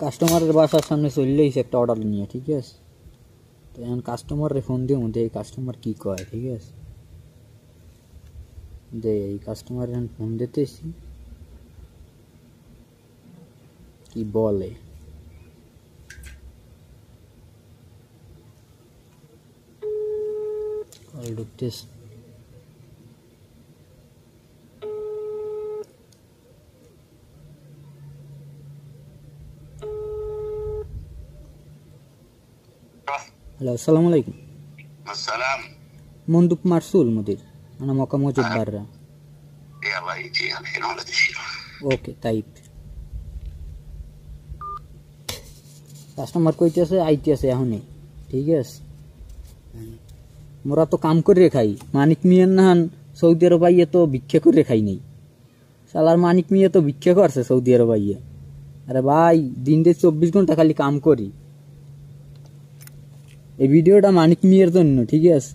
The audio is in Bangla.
কাস্টমারের বাসার সামনে চললেই একটা অর্ডার নিয়ে, ঠিক আছে? তো এখন কাস্টমারে ফোন দিয়ে মধ্যে এই কাস্টমার কি কয়, ঠিক আছে? যে এই কাস্টমার এখন ফোন দিতেছি কি বলে। কল ঢুকতেছে। হ্যালো, আসসালামু আলাইকুম। السلام. مندوب مرسول مدير، أنا موقع موجود برا. يلا يجي الحين ولا تشيله. ওকে তাই কাস্টমার কইতেছে আইতেছে এখনই, ঠিক আছে? মোরা তো কাম করে খাই, মানিক মিয়ার নাহান সৌদি আরব আইয়ে তো ভিক্ষা করে খাই নেই। শালার মানিক মিয়া তো ভিক্ষা করছে সৌদি আরব আইয়ে। আরে ভাই দিনটা 24 ঘন্টা খালি কাম করি। এই ভিডিওটা মানিক মিয়ার জন্য, ঠিক আছে?